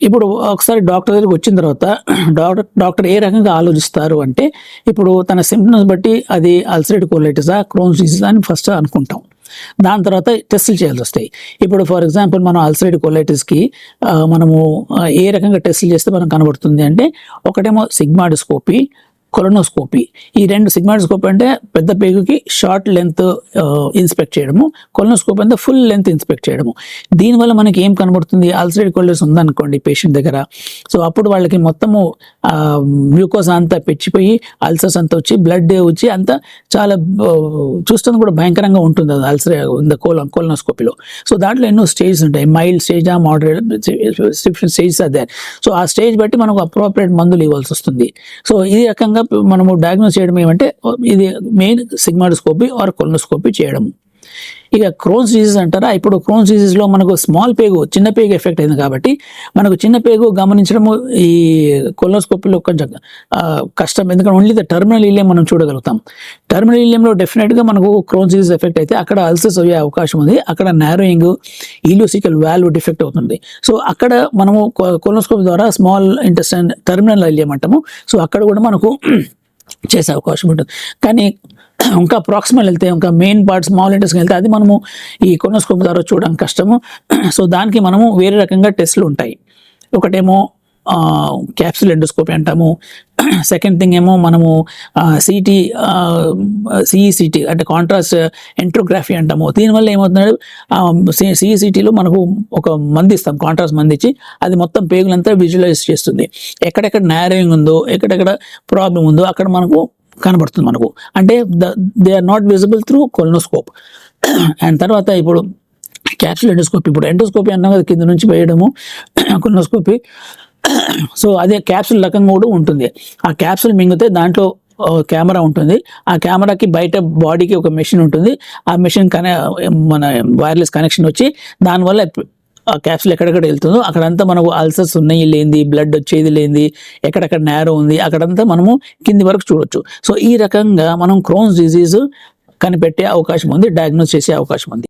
ఇప్పుడు ఒకసారి డాక్టర్ దగ్గరికి వచ్చిన తర్వాత డాక్టర్ ఏ రకంగా ఆలోచిస్తారు అంటే, ఇప్పుడు తన సిమ్టమ్స్ బట్టి అది అల్సరేటివ్ కోలైటిసా, క్రోన్స్ డిసీజ్ అని ఫస్ట్ అనుకుంటాం. దాని తర్వాత టెస్టులు చేయాల్సి వస్తాయి. ఇప్పుడు ఫర్ ఎగ్జాంపుల్ మనం అల్సరేటివ్ కోలైటిస్కి మనము ఏ రకంగా టెస్టులు చేస్తే మనకు కనబడుతుంది అంటే, ఒకటేమో సిగ్మాడోస్కోపీ, కొలనోస్కోపీ. ఈ రెండు సిగ్మాడోస్కోపీ అంటే పెద్ద పేగుకి షార్ట్ లెంత్ ఇన్స్పెక్ట్ చేయడము, కొలనోస్కోపీ అంటే ఫుల్ లెంత్ ఇన్స్పెక్ట్ చేయడము. దీనివల్ల మనకి ఏం కనబడుతుంది, అల్సరేటివ్ కోలైటిస్ ఉందనుకోండి పేషెంట్ దగ్గర, సో అప్పుడు వాళ్ళకి మొత్తము గ్లూకోజ్ అంతా పెంచిపోయి అల్సర్స్ అంతా వచ్చి బ్లడ్ వచ్చి అంతా చాలా చూస్తుంది కూడా భయంకరంగా ఉంటుంది అది అల్సర్ కొలనోస్కోపీలో. సో దాంట్లో ఎన్నో స్టేజెస్ ఉంటాయి, మైల్డ్ స్టేజా, మోడరేట్ స్టేజెస్ అదే. సో ఆ స్టేజ్ బట్టి మనకు అప్రోప్రియేట్ మందులు ఇవ్వాల్సి వస్తుంది. సో ఈ రకంగా మనము డయాగ్నోస్ చేయడం ఏమంటే ఇది మెయిన్ సిగ్మాడోస్కోపీ ఆర్ కొలనోస్కోపీ చేయడం. ఇక క్రోన్స్ డిసీజ్ అంటారా, ఇప్పుడు క్రోన్స్ డిసీజ్లో మనకు స్మాల్ పేగు, చిన్న పేగు ఎఫెక్ట్ అయింది కాబట్టి మనకు చిన్న పేగు గమనించడము ఈ కొలనోస్కోపీలో కొంచెం కష్టం. ఎందుకంటే ఓన్లీ ద టర్మినల్ ఇలియం మనం చూడగలుగుతాం. టర్మినల్ ఇలియంలో డెఫినెట్గా మనకు క్రోన్స్ డిసీజ్ ఎఫెక్ట్ అయితే అక్కడ అల్సర్స్ అయ్యే అవకాశం ఉంది, అక్కడ నారోయింగ్ ఇలియోసికల్ వాల్వ్ డిఫెక్ట్ అవుతుంది. సో అక్కడ మనము కొలనోస్కోపీ ద్వారా స్మాల్ ఇంటెస్టైన్ టర్మినల్ ఇలియం అంటాము, సో అక్కడ కూడా మనకు చేసే అవకాశం ఉంటుంది. కానీ ఇంకా ప్రాక్సిమల్ వెళ్తే, ఇంకా మెయిన్ పార్ట్ స్మాల్ ఇంటెస్టైన్ వెళ్తే అది మనము ఈ కొలనోస్కోపీ ద్వారా చూడడం కష్టము. సో దానికి మనము వేరే రకంగా టెస్టులు ఉంటాయి. ఒకటేమో క్యాప్సుల్ ఎండోస్కోపీ అంటాము, సెకండ్ థింగ్ ఏమో మనము సిఈసిటీ అంటే కాంట్రాస్ట్ ఎంట్రోగ్రఫీ అంటాము. దీనివల్ల ఏమవుతుందంటే సిఈసిటీలో మనకు ఒక మంది ఇస్తాం, కాంట్రాస్ట్ మంది ఇచ్చి అది మొత్తం పేగులంతా విజువలైజ్ చేస్తుంది. ఎక్కడెక్కడ నారోయింగ్ ఉందో, ఎక్కడెక్కడ ప్రాబ్లం ఉందో అక్కడ మనకు కనబడుతుంది మనకు. అంటే they are not visible through colonoscope. And తర్వాత ఇప్పుడు క్యాప్సుల్ ఎండోస్కోపీ, ఇప్పుడు ఎండోస్కోపీ అన్నాం కదా కింద నుంచి వేయడము, కొలనోస్కోపీ. సో అదే క్యాప్సుల్ రకంగా కూడా ఉంటుంది. ఆ క్యాప్సుల్ మింగితే దాంట్లో కెమెరా ఉంటుంది, ఆ కెమెరాకి బయట బాడీకి ఒక మెషిన్ ఉంటుంది, ఆ మెషిన్ మన వైర్లెస్ కనెక్షన్ వచ్చి దానివల్ల ఆ క్యాప్సుల్ ఎక్కడెక్కడ వెళ్తుందో అక్కడంతా మనకు అల్సర్స్ ఉన్నాయి లేనిది, బ్లడ్ వచ్చేది లేనిది, ఎక్కడెక్కడ నేరో ఉంది అక్కడంతా మనము కింది వరకు చూడొచ్చు. సో ఈ రకంగా మనం క్రోన్స్ డిసీజ్ కనిపెట్టే అవకాశం ఉంది, డయాగ్నోస్ చేసే అవకాశం ఉంది.